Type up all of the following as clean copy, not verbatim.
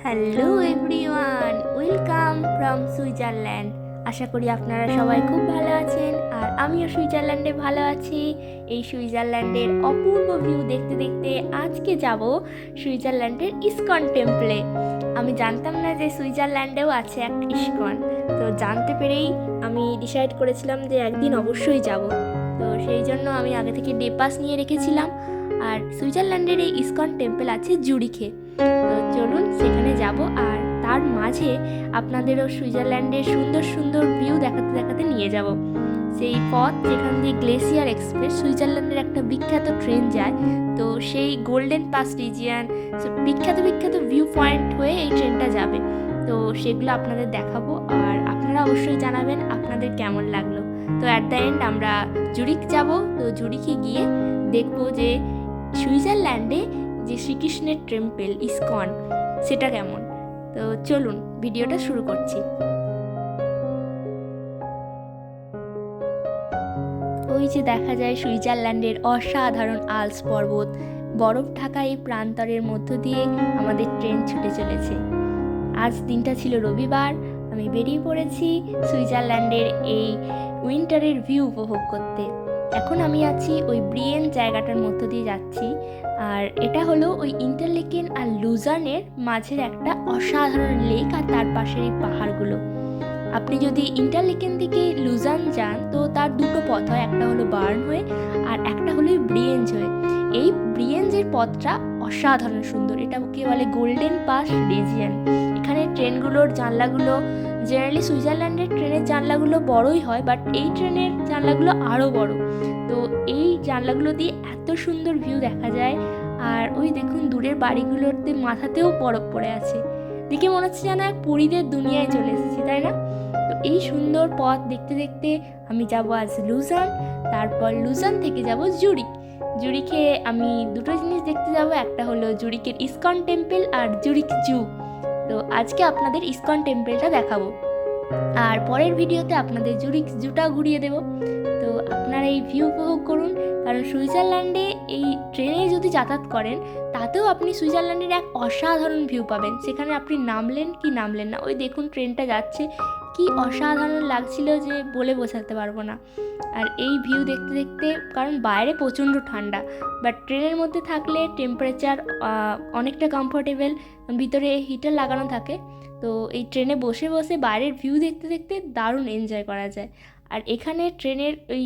Hello everyone, welcome from Switzerland. আশা করি আপনারা সবাই খুব ভালো আছেন, আর আমিও সুইজারল্যান্ডে ভালো আছি। এই সুইজারল্যান্ডের অপূর্ব ভিউ দেখতে দেখতে আজকে যাব সুইজারল্যান্ডের ইস্কন টেম্পলে। আমি জানতাম না যে সুইজারল্যান্ডেও আছে এক ইস্কন, তো জানতে পেরেই আমি ডিসাইড করেছিলাম যে একদিন অবশ্যই যাব। তো সেই জন্য আমি আগে থেকে ডে পাস নিয়ে রেখেছিলাম। আর সুইজারল্যান্ডের এই ইস্কন টেম্পল আছে জুরিখে। তো চলুন সেখানে যাব, আর তার মাঝে আপনাদেরও সুইজারল্যান্ডের সুন্দর সুন্দর ভিউ দেখাতে দেখাতে নিয়ে যাব। সেই পথ যেখান দিয়ে গ্লেসিয়ার এক্সপ্রেস, সুইজারল্যান্ডের একটা বিখ্যাত ট্রেন যায়, তো সেই গোল্ডেন পাস রিজিয়ান, বিখ্যাত বিখ্যাত ভিউ পয়েন্ট হয়ে এই ট্রেনটা যাবে। তো সেগুলো আপনাদের দেখাবো, আর আপনারা অবশ্যই জানাবেন আপনাদের কেমন লাগলো। তো অ্যাট দ্য এন্ড আমরা জুরিখ যাব। তো জুরিখে গিয়ে দেখবো যে সুইজারল্যান্ডে যে শ্রীকৃষ্ণের টেম্পল ইস্কন সেটা কেমন। তো চলুন ভিডিওটা শুরু করছি। ওই যে দেখা যায় সুইজারল্যান্ডের অসাধারণ আল্পস পর্বত, বরফ ঢাকা এই প্রান্তরের মধ্য দিয়ে আমাদের ট্রেন ছুটে চলেছে। আজ দিনটা ছিল রবিবার, আমি বেরিয়ে পড়েছি সুইজারল্যান্ডের এই উইন্টারের ভিউ উপভোগ করতে। এখন আমি আছি ওই ব্রিয়েন জায়গাটার মধ্য দিয়ে যাচ্ছি, আর এটা হলো ওই ইন্টারলেকেন আর লুজার্নের মাঝের একটা অসাধারণ লেক, আর তার পাশের এই পাহাড়গুলো। আপনি যদি ইন্টারলেকেন থেকে লুজার্ন যান তো তার দুটো পথ হয়, একটা হলো বার্ন হয়ে আর একটা হলো ব্রিয়েঞ্জ হয়ে। এই ব্রিয়েঞ্জের পথটা অসাধারণ সুন্দর, এটাকে বলে গোল্ডেন পাস রিজিয়ন। এখানে ট্রেনগুলোর জানলাগুলো, জেনারেলি সুইজারল্যান্ডের ট্রেনের জানলাগুলো বড়ই হয়, বাট এই ট্রেনের জানলাগুলো আরও বড়। তো এই জানলাগুলো দিয়ে এত সুন্দর ভিউ দেখা যায়। আর ওই দেখুন দূরের বাড়িগুলোতে মাথাতেও বরফ পড়ে আছে, দেখে মনে হচ্ছে যেন এক পরীদের দুনিয়ায় চলে এসেছি, তাই না? তো এই সুন্দর পথ দেখতে দেখতে আমি যাব আজ লুজার্ন, তারপর লুজার্ন থেকে যাব জুরিখ। জুরিখে আমি দুটো জিনিস দেখতে যাব, একটা হলো জুরিখের ইস্কন টেম্পল আর জুরিখ জু। তো আজকে আপনাদের ইস্কন টেম্পলটা দেখাবো, আর পরের ভিডিওতে আপনাদের জুরিখ জুটা ঘুরিয়ে দেব। তো আপনারা এই ভিউ উপভোগ করুন, কারণ সুইজারল্যান্ডে এই ট্রেনে যদি যাতায়াত করেন তাতেও আপনি সুইজারল্যান্ডের এক অসাধারণ ভিউ পাবেন। সেখানে আপনি নামলেন কি নামলেন না, ওই দেখুন ট্রেনটা যাচ্ছে, কি অসাধারণ লাগছিল যে বলে বোঝাতে পারবো না। আর এই ভিউ দেখতে দেখতে, কারণ বাইরে প্রচণ্ড ঠান্ডা, বাট ট্রেনের মধ্যে থাকলে টেম্পারেচার অনেকটা কমফোর্টেবল, ভিতরে হিটার লাগানো থাকে। তো এই ট্রেনে বসে বসে বাইরের ভিউ দেখতে দেখতে দারুণ এনজয় করা যায়। আর এখানে ট্রেনের ওই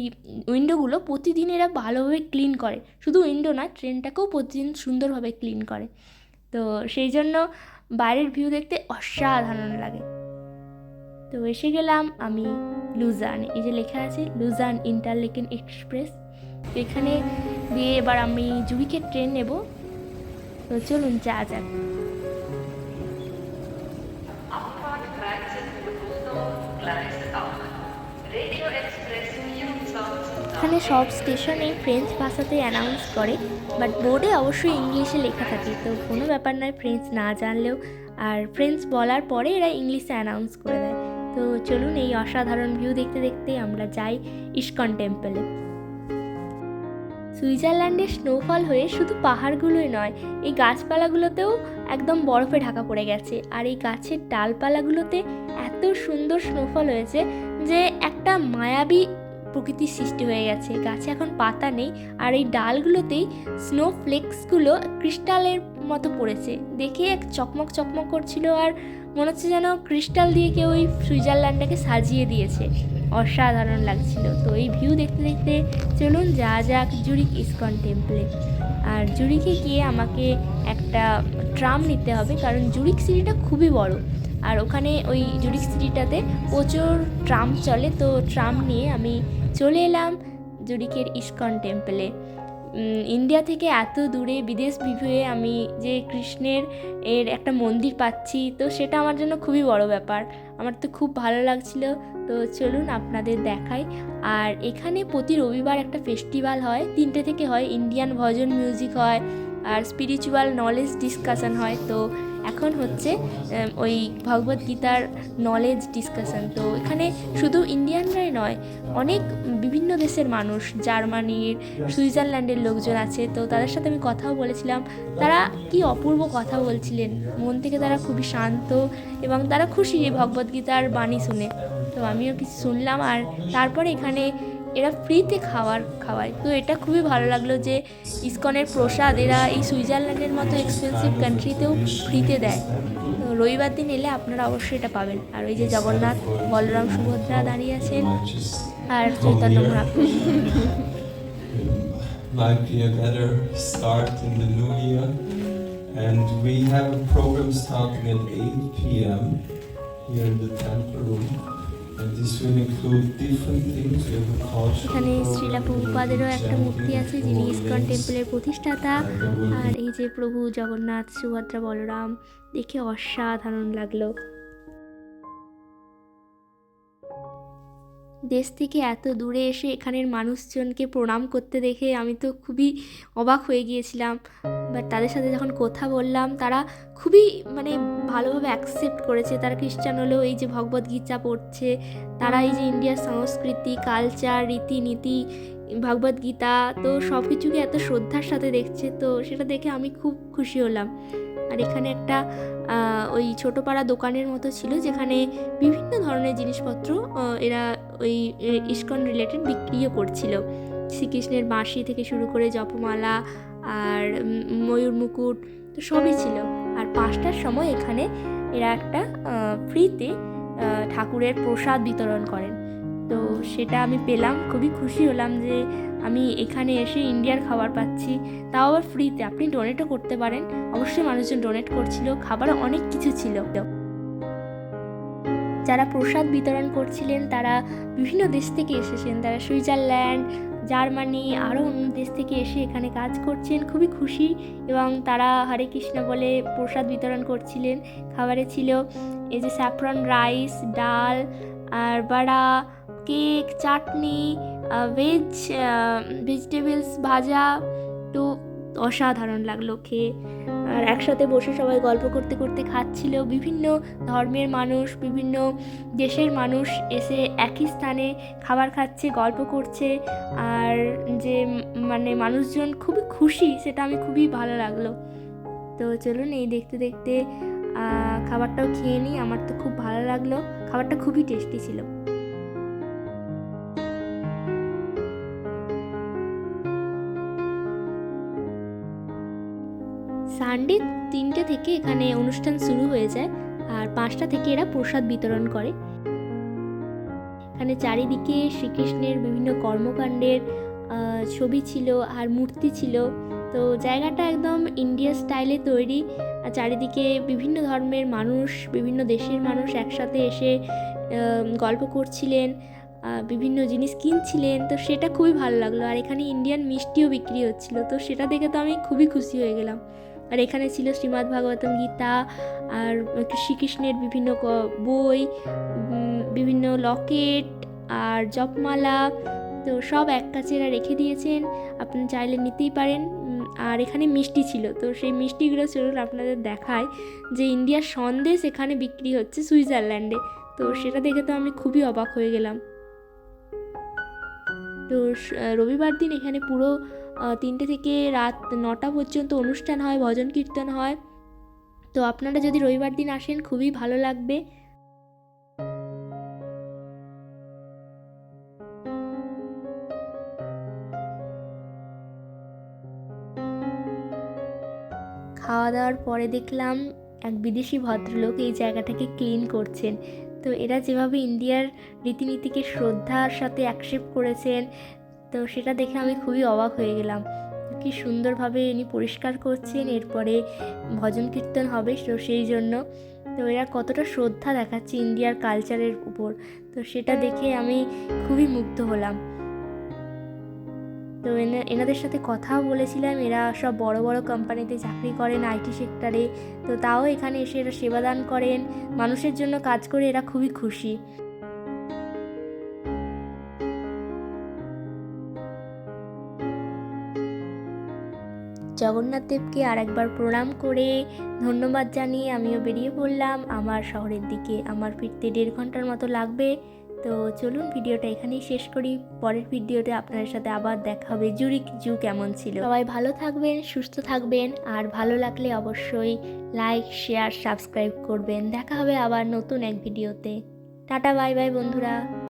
উইন্ডোগুলো প্রতিদিন এরা ভালোভাবে ক্লিন করে, শুধু উইন্ডো না, ট্রেনটাকেও প্রতিদিন সুন্দরভাবে ক্লিন করে। তো সেই জন্য বাইরের ভিউ দেখতে অসাধারণ লাগে। তো এসে গেলাম আমি লুজার্ন, এই যে লেখা আছে লুজার্ন ইন্টারলেকেন এক্সপ্রেস। তো এখানে দিয়ে এবার আমি জুরিখের ট্রেন নেব। তো চলুন যা যাক। এখানে সব স্টেশনে ফ্রেঞ্চ ভাষাতে অ্যানাউন্স করে, বাট বোর্ডে অবশ্যই ইংলিশে লেখা থাকে। তো কোনো ব্যাপার নয় ফ্রেঞ্চ না জানলেও, আর ফ্রেঞ্চ বলার পরে এরা ইংলিশে অ্যানাউন্স করে দেয়। তো চলুন এই অসাধারণ ভিউ দেখতে দেখতে আমরা যাই ইস্কন টেম্পলে। সুইজারল্যান্ডের স্নোফল হয়ে শুধু পাহাড়গুলোই নয়, এই গাছপালাগুলোতেও একদম বরফে ঢাকা পড়ে গেছে। আর এই গাছের ডালপালাগুলোতে এত সুন্দর স্নোফল হয়েছে যে একটা মায়াবী প্রকৃতির সৃষ্টি হয়ে গেছে। গাছে এখন পাতা নেই, আর এই ডালগুলোতেই স্নোফ্লেক্সগুলো ক্রিস্টালের মতো পড়েছে, দেখে এক চকমক চকমক করছিল, আর মনে হচ্ছে যেন ক্রিস্টাল দিয়ে কেউ ওই সুইজারল্যান্ডটাকে সাজিয়ে দিয়েছে। অসাধারণ লাগছিল। তো এই ভিউ দেখতে দেখতে চলুন যা যাক জুরিখ ইস্কন টেম্পলে। আর জুরিখে গিয়ে আমাকে একটা ট্রাম নিতে হবে, কারণ জুরিখ সিটিটা খুবই বড়, আর ওখানে ওই জুরিখ সিটিটাতে প্রচুর ট্রাম চলে। তো ট্রাম নিয়ে আমি চলে এলাম জুরিখের ইস্কন টেম্পলে। ইন্ডিয়া থেকে এত দূরে বিদেশ বিভুঁয়ে আমি যে কৃষ্ণের একটা মন্দির পাচ্ছি, তো সেটা আমার জন্য খুবই বড় ব্যাপার। আমার তো খুব ভালো লাগছিল। তো চলুন আপনাদের দেখাই। আর এখানে প্রতি রবিবার একটা ফেস্টিভ্যাল হয়, 3টে থেকে হয়, ইন্ডিয়ান ভজন মিউজিক হয়, আর স্পিরিচুয়াল নলেজ ডিসকাশন হয়। তো এখন হচ্ছে ওই ভগবদ গীতার নলেজ ডিসকাশন। তো এখানে শুধু ইন্ডিয়ানরাই নয়, অনেক বিভিন্ন দেশের মানুষ, জার্মানির, সুইজারল্যান্ডের লোকজন আছে। তো তাদের সাথে আমি কথাও বলেছিলাম। তারা কি অপূর্ব কথা বলছিলেন, মন থেকে তারা খুবই শান্ত এবং তারা খুশি এই ভগবদ্গীতার বাণী শুনে। তো আমিও কিছু শুনলাম, আর তারপরে এখানে এরা ফ্রিতে খাওয়ায়। তো এটা খুবই ভালো লাগলো যে ইসকনের প্রসাদ এরা এই সুইজারল্যান্ডের মতো এক্সপেন্সিভ কান্ট্রিতেও ফ্রিতে দেয়। তো রবিবার দিন এলে আপনারা অবশ্যই এটা পাবেন। আর ওই যে জগন্নাথ, বলরাম, সুভদ্রা দাঁড়িয়ে আছেন, আর Chaitanya Mahaprabhu. Might be a better start in the new year. And we have a program starting at 8 p.m. here in the temple room. And this will include different things. We have a culture এখানে শ্রীলা প্রভুপাদেরও একটা মূর্তি আছে, যিনি ISKCON টেম্পলের প্রতিষ্ঠাতা। আর এই যে প্রভু জগন্নাথ, সুভদ্রা, বলরাম, দেখে অসাধারণ লাগলো। দেশ থেকে এত দূরে এসে এখানের মানুষজনকে প্রণাম করতে দেখে আমি তো খুবই অবাক হয়ে গিয়েছিলাম। বাট তাদের সাথে যখন কথা বললাম, তারা খুবই ভালোভাবে অ্যাকসেপ্ট করেছে। তারা খ্রিস্টান হলেও এই যে ভগবদ্গীতা পড়ছে, তারা এই যে ইন্ডিয়ার সংস্কৃতি, কালচার, রীতিনীতি, ভগবদ্গীতা, তো সব কিছুকে এত শ্রদ্ধার সাথে দেখছে। তো সেটা দেখে আমি খুব খুশি হলাম। আর এখানে একটা ওই ছোটো পাড়া দোকানের মতো ছিল, যেখানে বিভিন্ন ধরনের জিনিসপত্র এরা ওই ইসকন রিলেটেড বিক্রিও করছিল। শ্রীকৃষ্ণের বাঁশি থেকে শুরু করে জপমালা আর ময়ূর মুকুট, তো সবই ছিল। আর 5টার সময় এখানে এরা একটা ফ্রিতে ঠাকুরের প্রসাদ বিতরণ করেন। তো সেটা আমি পেলাম, খুবই খুশি হলাম যে আমি এখানে এসে ইন্ডিয়ার খাবার পাচ্ছি, তাও আবার ফ্রিতে। আপনি ডোনেটও করতে পারেন, অবশ্যই মানুষজন ডোনেট করছিল। খাবার অনেক কিছু ছিল। যারা প্রসাদ বিতরণ করছিলেন তারা বিভিন্ন দেশ থেকে এসেছেন। তারা সুইজারল্যান্ড, জার্মানি, আরও অন্য দেশ থেকে এসে এখানে কাজ করছেন, খুবই খুশি। এবং তারা হরে কৃষ্ণ বলে প্রসাদ বিতরণ করছিলেন। খাবারে ছিল এই যে স্যাফরন রাইস, ডাল, আর বড়া, কেক, চাটনি, ভেজিটেবলস ভাজা। তো অসাধারণ লাগলো খেয়ে। আর একসাথে বসে সবাই গল্প করতে করতে খাচ্ছিল। বিভিন্ন ধর্মের মানুষ, বিভিন্ন দেশের মানুষ এসে একই স্থানে খাবার খাচ্ছে, গল্প করছে। আর যে মানুষজন খুবই খুশি, সেটা আমি খুবই ভালো লাগলো। তো চলুন এই দেখতে দেখতে খাবারটাও খেয়ে নিই। আমার তো খুব ভালো লাগলো, খাবারটা খুবই টেস্টি ছিল। সানডে 3টে থেকে এখানে অনুষ্ঠান শুরু হয়ে যায়, আর 5টা থেকে এরা প্রসাদ বিতরণ করে। এখানে চারিদিকে শ্রীকৃষ্ণের বিভিন্ন কর্মকাণ্ডের ছবি ছিল আর মূর্তি ছিল। তো জায়গাটা একদম ইন্ডিয়া স্টাইলে তৈরি। চারিদিকে বিভিন্ন ধর্মের মানুষ, বিভিন্ন দেশের মানুষ একসাথে এসে গল্প করছিলেন, বিভিন্ন জিনিস কিনছিলেন। তো সেটা খুবই ভালো লাগলো। আর এখানে ইন্ডিয়ান মিষ্টিও বিক্রি হচ্ছিল, তো সেটা দেখে তো আমি খুবই খুশি হয়ে গেলাম। আর এখানে ছিল শ্রীমদ্ ভাগবতম গীতা, আর শ্রীকৃষ্ণের বিভিন্ন বই, বিভিন্ন লকেট আর জপমালা, তো সব এক কাছে এরা রেখে দিয়েছেন, আপনি চাইলে নিতেই পারেন। আর এখানে মিষ্টি ছিল, তো সেই মিষ্টিগুলো চলুন আপনাদের দেখায়। যে ইন্ডিয়ার সন্দেশ এখানে বিক্রি হচ্ছে সুইজারল্যান্ডে, তো সেটা দেখে তো আমি খুবই অবাক হয়ে গেলাম। তো রবিবার দিন এখানে পুরো 3টে থেকে রাত 9টা পর্যন্ত অনুষ্ঠান হয়, ভজন কীর্তন হয়। তো আপনারা যদি রবিবার দিন আসেন খুবই ভালো লাগবে। খাওয়া দাওয়ার পরে দেখলাম এক বিদেশি ভদ্রলোক এই জায়গাটাকে ক্লিন করছেন। তো এরা যেভাবে ইন্ডিয়ার রীতিনীতিকে শ্রদ্ধার সাথে অ্যাকসেপ্ট করেছেন, তো সেটা দেখে আমি খুবই অবাক হয়ে গেলাম। কি সুন্দরভাবে ইনি পরিষ্কার করছেন, এরপরে ভজন কীর্তন হবে, তো সেই জন্য তো এরা কতটা শ্রদ্ধা দেখাচ্ছে ইন্ডিয়ার কালচারের উপর, তো সেটা দেখে আমি খুবই মুগ্ধ হলাম। তো এনাদের সাথে কথাও বলেছিলাম। এরা সব বড় বড় কোম্পানিতে চাকরি করেন, আইটি সেক্টরে। তো তাও এখানে এসে এরা সেবাদান করেন, মানুষের জন্য কাজ করে এরা খুবই খুশি। জগন্নাথ দেবকে আর একবার প্রণাম করে ধন্যবাদ জানিয়ে আমিও বেরিয়ে পড়লাম আমার শহরের দিকে। আমার ফিরতে 1.5 ঘন্টার মতো লাগবে। তো চলুন ভিডিওটা এখানেই শেষ করি। পরের ভিডিওতে আপনাদের সাথে আবার দেখা হবে। জুরিক জু কেমন ছিল। সবাই ভালো থাকবেন, সুস্থ থাকবেন, আর ভালো লাগলে অবশ্যই লাইক, শেয়ার, সাবস্ক্রাইব করবেন। দেখা হবে আবার নতুন এক ভিডিওতে। টাটা, বাই বাই বন্ধুরা।